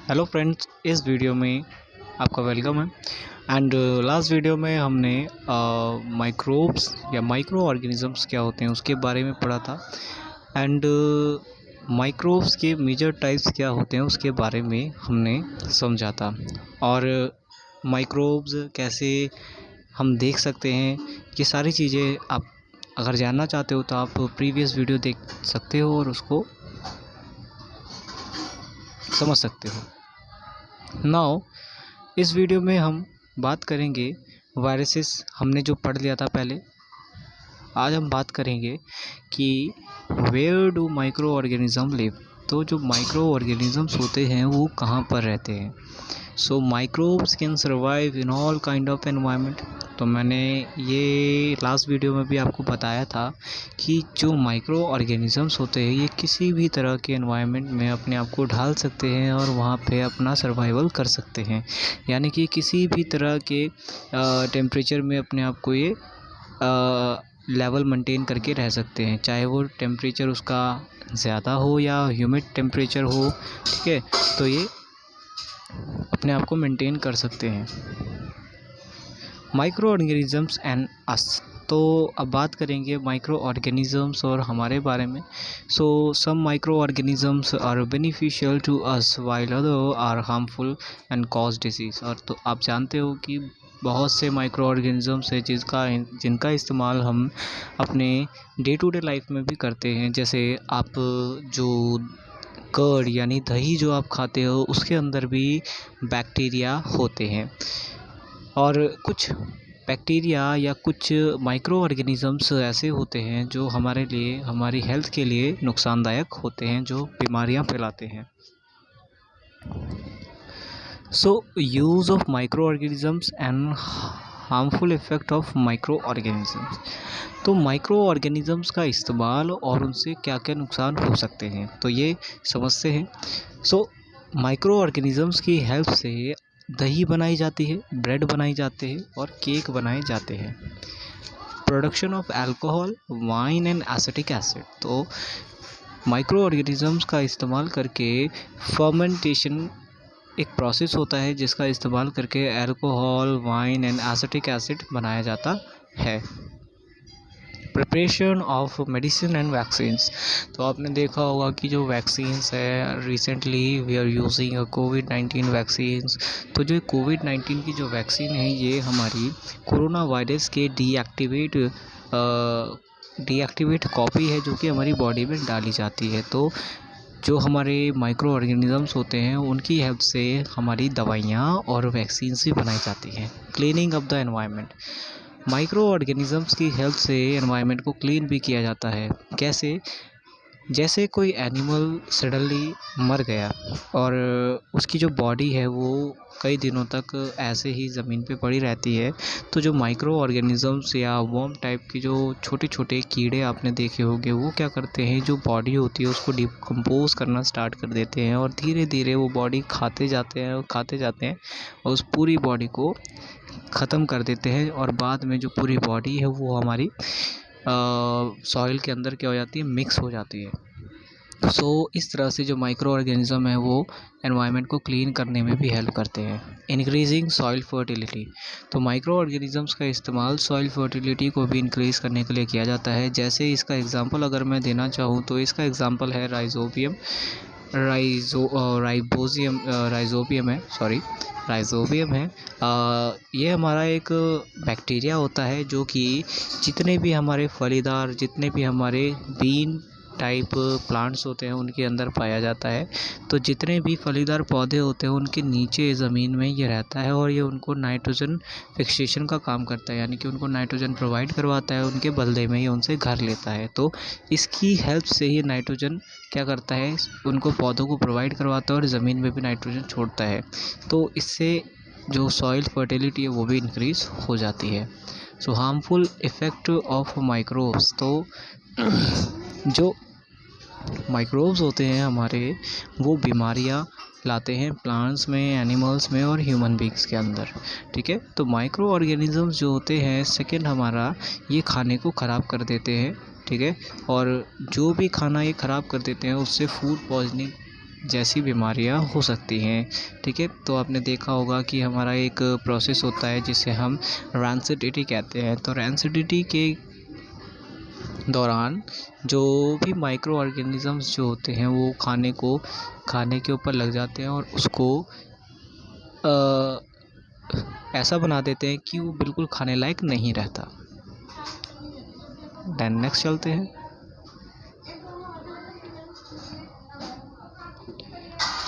Hello friends, इस video में आपका वेलकम है। एंड लास्ट वीडियो में हमने माइक्रोब्स या माइक्रो ऑर्गेनिजम्स क्या होते हैं उसके बारे में पढ़ा था। एंड माइक्रोब्स के मेजर टाइप्स क्या होते हैं उसके बारे में हमने समझा था। और माइक्रोब्स कैसे हम देख सकते हैं, ये सारी चीज़ें आप अगर जानना चाहते हो तो आप प्रीवियस वीडियो देख सकते हो और उसको समझ सकते हो। नाउ इस वीडियो में हम बात करेंगे वायरसेस, हमने जो पढ़ लिया था पहले। आज हम बात करेंगे कि where do micro organism live. तो जो माइक्रो ऑर्गेनिजम्स होते हैं वो कहाँ पर रहते हैं। So microbes can survive in all kind of environment. तो मैंने ये लास्ट वीडियो में भी आपको बताया था कि जो माइक्रो ऑर्गेनिजम्स होते हैं ये किसी भी तरह के एनवायरनमेंट में अपने आप को ढाल सकते हैं और वहाँ पे अपना सर्वाइवल कर सकते हैं। यानी कि किसी भी तरह के टेम्परेचर में अपने आप को ये लेवल मेंटेन करके रह सकते हैं, चाहे वो टेम्परेचर उसका ज़्यादा हो या ह्यूमिड टेम्परेचर हो। ठीक है, तो ये अपने आप को मेंटेन कर सकते हैं। माइक्रो ऑर्गेनिजम्स एंड अस। तो अब बात करेंगे माइक्रो ऑर्गेनिजम्स और हमारे बारे में। So some microorganisms are beneficial to us while other are harmful and cause disease. और तो आप जानते हो कि बहुत से माइक्रो ऑर्गेनिजम्स है जिनका इस्तेमाल हम अपने डे टू डे लाइफ में भी करते हैं। जैसे आप जो कर्ड यानी दही जो आप खाते हो उसके अंदर भी बैक्टीरिया होते हैं, और कुछ बैक्टीरिया या कुछ माइक्रो ऑर्गेनिजम्स ऐसे होते हैं जो हमारे लिए, हमारी हेल्थ के लिए नुकसानदायक होते हैं, जो बीमारियां फैलाते हैं। So use of micro organisms and harmful effect of micro organisms. तो माइक्रो ऑर्गेनिजम्स का इस्तेमाल और उनसे क्या क्या नुकसान हो सकते हैं, तो ये समझते हैं। सो माइक्रो ऑर्गेनिजम्स की हेल्प से दही बनाई जाती है, ब्रेड बनाई जाते हैं और केक बनाए जाते हैं। Production of alcohol, wine and acetic acid. तो माइक्रो ऑर्गेनिजम्स का इस्तेमाल करके फर्मेंटेशन एक प्रोसेस होता है जिसका इस्तेमाल करके alcohol, wine and acetic acid बनाया जाता है। Preparation of medicine and vaccines. तो आपने देखा होगा कि जो वैक्सीन्स है, रिसेंटली वी आर यूजिंग कोविड-19 वैक्सीन्स। तो जो कोविड-19 की जो वैक्सीन है ये हमारी कोरोना वायरस के डीएक्टिवेट कॉपी है जो कि हमारी बॉडी में डाली जाती है। तो जो हमारे माइक्रो ऑर्गेनिजम्स होते हैं उनकी हेल्प से हमारी दवाइयाँ और वैक्सीन्स भी बनाई जाती हैं। Cleaning of the environment. Micro organisms की हेल्प से एनवायरनमेंट को क्लीन भी किया जाता है। कैसे? जैसे कोई एनिमल सडनली मर गया और उसकी जो बॉडी है वो कई दिनों तक ऐसे ही ज़मीन पे पड़ी रहती है, तो जो माइक्रो ऑर्गेनिजम्स या वर्म टाइप की जो छोटे छोटे कीड़े आपने देखे होंगे वो क्या करते हैं, जो बॉडी होती है उसको डिकम्पोज करना स्टार्ट कर देते हैं और धीरे धीरे वो बॉडी खाते जाते हैं और उस पूरी बॉडी को ख़त्म कर देते हैं। और बाद में जो पूरी बॉडी है वो हमारी सॉइल के अंदर क्या हो जाती है, मिक्स हो जाती है। सो इस तरह से जो माइक्रो ऑर्गेनिज़म है वो एनवायरनमेंट को क्लीन करने में भी हेल्प करते हैं। Increasing soil fertility. तो माइक्रो ऑर्गेनिजम्स का इस्तेमाल सॉइल फर्टिलिटी को भी इंक्रीज़ करने के लिए किया जाता है। जैसे इसका एग्जांपल अगर मैं देना चाहूँ तो इसका एग्जांपल है राइजोबियम है। ये हमारा एक बैक्टीरिया होता है जो कि जितने भी हमारे फलीदार, जितने भी हमारे बीन टाइप प्लांट्स होते हैं उनके अंदर पाया जाता है। तो जितने भी फलीदार पौधे होते हैं उनके नीचे ज़मीन में ये रहता है और ये उनको नाइट्रोजन फिक्सेशन का काम करता है, यानी कि उनको नाइट्रोजन प्रोवाइड करवाता है, उनके बदले में ये उनसे घर लेता है। तो इसकी हेल्प से ही नाइट्रोजन क्या करता है, उनको पौधों को प्रोवाइड करवाता है और ज़मीन में भी नाइट्रोजन छोड़ता है। तो इससे जो सॉइल फर्टिलिटी है वो भी इंक्रीज़ हो जाती है। सो हार्मफुल इफ़ेक्ट ऑफ माइक्रोब्स। तो जो माइक्रोब्स होते हैं हमारे, वो बीमारियां लाते हैं प्लांट्स में, एनिमल्स में और ह्यूमन बींग्स के अंदर। ठीक है, तो माइक्रो ऑर्गेनिजम्स जो होते हैं, सेकंड हमारा ये खाने को ख़राब कर देते हैं। ठीक है, और जो भी खाना ये ख़राब कर देते हैं उससे फूड पॉइजनिंग जैसी बीमारियां हो सकती हैं। ठीक है, तो आपने देखा होगा कि हमारा एक प्रोसेस होता है जिसे हम रैंसिडिटी कहते हैं। तो रैंसिडिटी के दौरान जो भी माइक्रो ऑर्गेनिज़म्स जो होते हैं वो खाने के ऊपर लग जाते हैं और उसको ऐसा बना देते हैं कि वो बिल्कुल खाने लायक नहीं रहता। देन नेक्स्ट चलते हैं।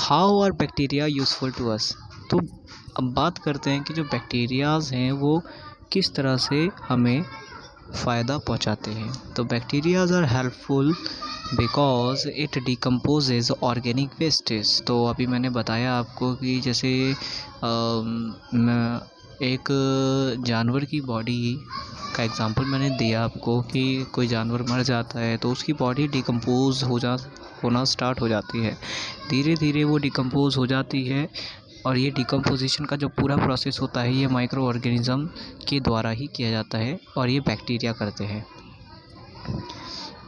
How are bacteria useful to us. तो अब बात करते हैं कि जो बैक्टीरियाज़ हैं वो किस तरह से हमें फ़ायदा पहुंचाते हैं। तो bacterias are helpful because it decomposes organic wastage. तो अभी मैंने बताया आपको कि जैसे एक जानवर की बॉडी का एग्जांपल मैंने दिया आपको कि कोई जानवर मर जाता है तो उसकी बॉडी डिकम्पोज होना स्टार्ट हो जाती है। धीरे धीरे वो डिकम्पोज हो जाती है और ये डिकम्पोजिशन का जो पूरा प्रोसेस होता है ये माइक्रो ऑर्गेनिज़म के द्वारा ही किया जाता है और ये बैक्टीरिया करते हैं।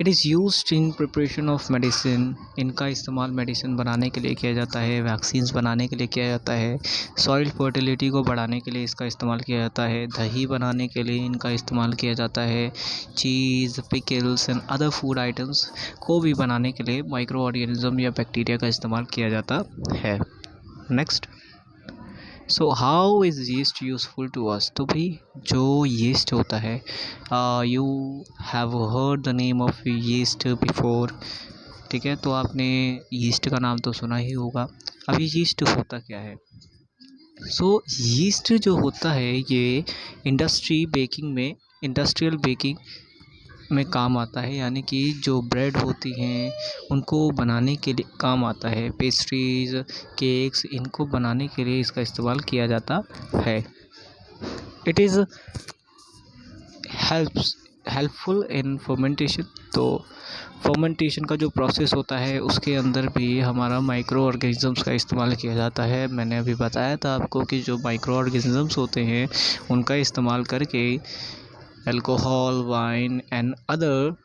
It is used in preparation of medicine. इनका इस्तेमाल मेडिसिन बनाने के लिए किया जाता है, वैक्सीन्स बनाने के लिए किया जाता है, सॉइल फर्टिलिटी को बढ़ाने के लिए इसका इस्तेमाल किया जाता है, दही बनाने के लिए इनका इस्तेमाल किया जाता है, cheese, pickles and other food items को भी बनाने के लिए माइक्रो ऑर्गेनिज़म या बैक्टीरिया का इस्तेमाल किया जाता है। Next, so how is yeast useful to us. तो भाई जो यीस्ट होता है, you have heard the name of yeast before. ठीक है, तो आपने यीस्ट का नाम तो सुना ही होगा। अब ये यीस्ट होता क्या है। सो यीस्ट जो होता है ये इंडस्ट्रियल बेकिंग में काम आता है, यानी कि जो ब्रेड होती हैं उनको बनाने के लिए काम आता है। पेस्ट्रीज, केक्स, इनको बनाने के लिए इसका इस्तेमाल किया जाता है। It is helpful in fermentation. तो फर्मेंटेशन का जो प्रोसेस होता है उसके अंदर भी हमारा माइक्रो ऑर्गेनिज़म्स का इस्तेमाल किया जाता है। मैंने अभी बताया था आपको कि जो माइक्रो ऑर्गेनिज़म्स होते हैं उनका इस्तेमाल करके alcohol, wine and other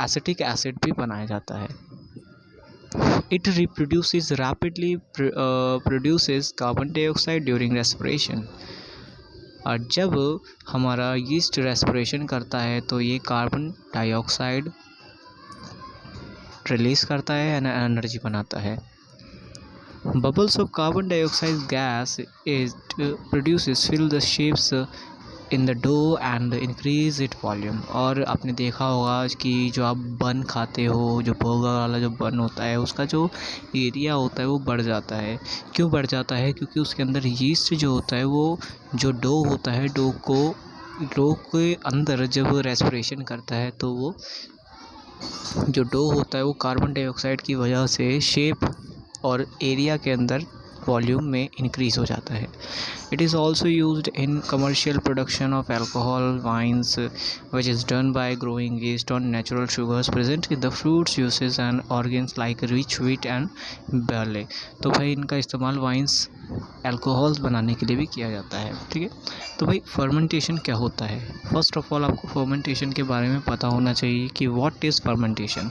acetic acid भी बनाया जाता है। It reproduces rapidly produces carbon dioxide during respiration. और जब हमारा यीस्ट रेस्पिरेशन करता है तो ये कार्बन डाइऑक्साइड रिलीज़ करता है एंड एनर्जी बनाता है। Bubbles of carbon dioxide gas it produces fill the shapes in the dough and increase it volume. और आपने देखा होगा कि जो आप बन खाते हो, जो बर्गर वाला जो बन होता है उसका जो एरिया होता है वो बढ़ जाता है। क्यों बढ़ जाता है? क्योंकि उसके अंदर यीस्ट जो होता है वो जो डो होता है डो के अंदर जब रेस्पिरेशन करता है तो वो जो डो होता है वो कार्बन डाइऑक्साइड की वजह से शेप और एरिया के अंदर वॉल्यूम में इंक्रीज़ हो जाता है। It is also used in commercial production of alcohol, wines which is done by growing yeast on natural sugars present in the fruits, uses and organs like rich wheat and barley. तो भाई इनका इस्तेमाल wines, alcohols बनाने के लिए भी किया जाता है। ठीक है, तो भाई फर्मेंटेशन क्या होता है। फर्स्ट ऑफ ऑल आपको फर्मेंटेशन के बारे में पता होना चाहिए कि what is fermentation.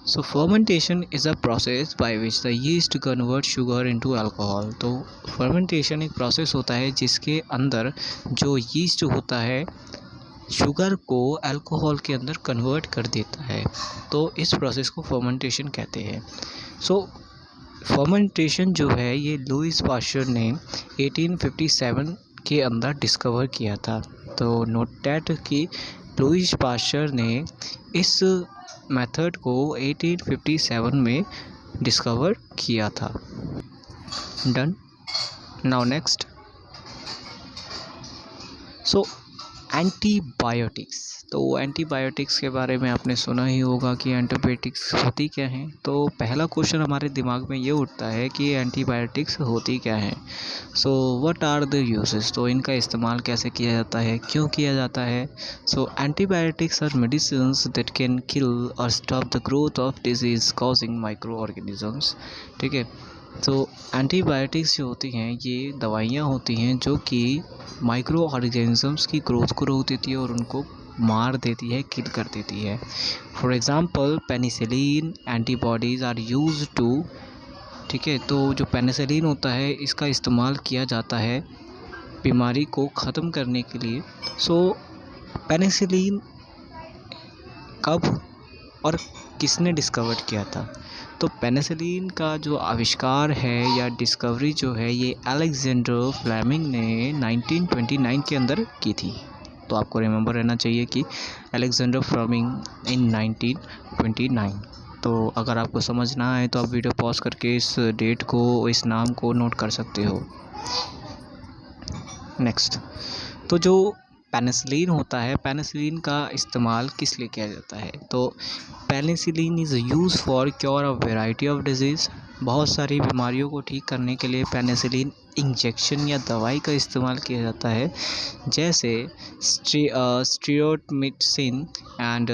So fermentation is a process by which the yeast converts sugar into alcohol। तो fermentation एक प्रोसेस होता है जिसके अंदर जो यीस्ट होता है शुगर को अल्कोहल के अंदर कन्वर्ट कर देता है। तो इस प्रोसेस को फर्मेंटेशन कहते हैं। सो फर्मेंटेशन जो है ये लुईस पास्चर ने 1857 के अंदर डिस्कवर किया था। तो नोट दैट कि लुईस पास्चर ने इस मेथड को 1857 में डिस्कवर किया था। डन। नाउ नेक्स्ट, सो एंटीबायोटिक्स। तो एंटीबायोटिक्स के बारे में आपने सुना ही होगा कि एंटीबायोटिक्स होती क्या हैं। तो पहला क्वेश्चन हमारे दिमाग में ये उठता है कि एंटीबायोटिक्स होती क्या हैं। So what are the uses. तो इनका इस्तेमाल कैसे किया जाता है, क्यों किया जाता है। So antibiotics are medicines that can kill or stop the growth of disease causing microorganisms. ठीक है, तो एंटीबायोटिक्स जो होती हैं ये दवाइयाँ होती हैं जो कि माइक्रो ऑर्गेनिजम्स की ग्रोथ को रोक देती है और उनको मार देती है, किल कर देती है। For example penicillin antibodies are used to ठीक है। तो जो पेनिसिलिन होता है इसका इस्तेमाल किया जाता है बीमारी को ख़त्म करने के लिए। सो पेनिसिलिन कब और किसने डिस्कवर किया था? तो पेनिसिलिन का जो आविष्कार है या डिस्कवरी जो है ये अलेक्जेंडर फ्लेमिंग ने 1929 के अंदर की थी। तो आपको रिमेंबर रहना चाहिए कि अलेक्जेंडर फ्लेमिंग इन 1929। तो अगर आपको समझ ना आए तो आप वीडियो पॉज करके इस डेट को, इस नाम को नोट कर सकते हो। नेक्स्ट, तो जो पेनिसिलिन होता है, पेनिसिलिन का इस्तेमाल किस लिए किया जाता है? तो penicillin is use for cure of variety of disease. बहुत सारी बीमारियों को ठीक करने के लिए पेनिसिलिन इंजेक्शन या दवाई का इस्तेमाल किया जाता है, जैसे streptomycin and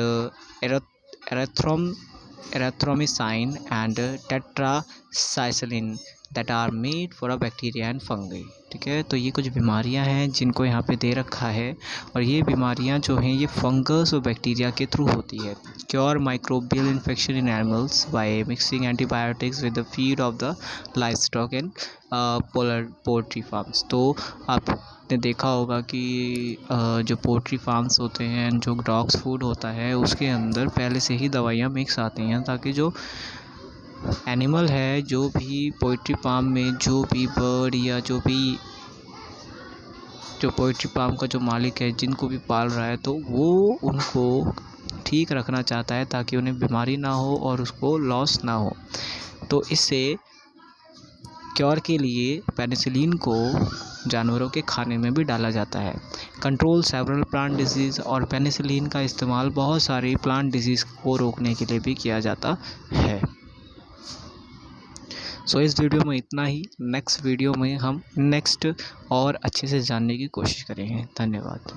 erythromycin and tetracycline that are made for a bacteria and fungi. ठीक है, तो ये कुछ बीमारियां हैं जिनको यहाँ पे दे रखा है, और ये बीमारियां जो हैं ये फंगस और बैक्टीरिया के थ्रू होती है। Cure microbial infection in animals by mixing antibiotics with the feed of the livestock and poultry farms. तो आपने देखा होगा कि जो पोल्ट्री फार्म्स होते हैं, जो डॉग्स फूड होता है, उसके अंदर पहले से ही दवाइयाँ मिक्स आती हैं, ताकि जो एनिमल है, जो भी पोल्ट्री फार्म में जो भी बर्ड या जो पोल्ट्री फार्म का जो मालिक है, जिनको भी पाल रहा है, तो वो उनको ठीक रखना चाहता है ताकि उन्हें बीमारी ना हो और उसको लॉस ना हो। तो इससे क्योर के लिए पेनिसिलिन को जानवरों के खाने में भी डाला जाता है। कंट्रोल सेवरल प्लांट डिजीज़, और पेनिसिलिन का इस्तेमाल बहुत सारी प्लांट डिजीज़ को रोकने के लिए भी किया जाता है। सो इस वीडियो में इतना ही। नेक्स्ट वीडियो में हम नेक्स्ट और अच्छे से जानने की कोशिश करेंगे। धन्यवाद।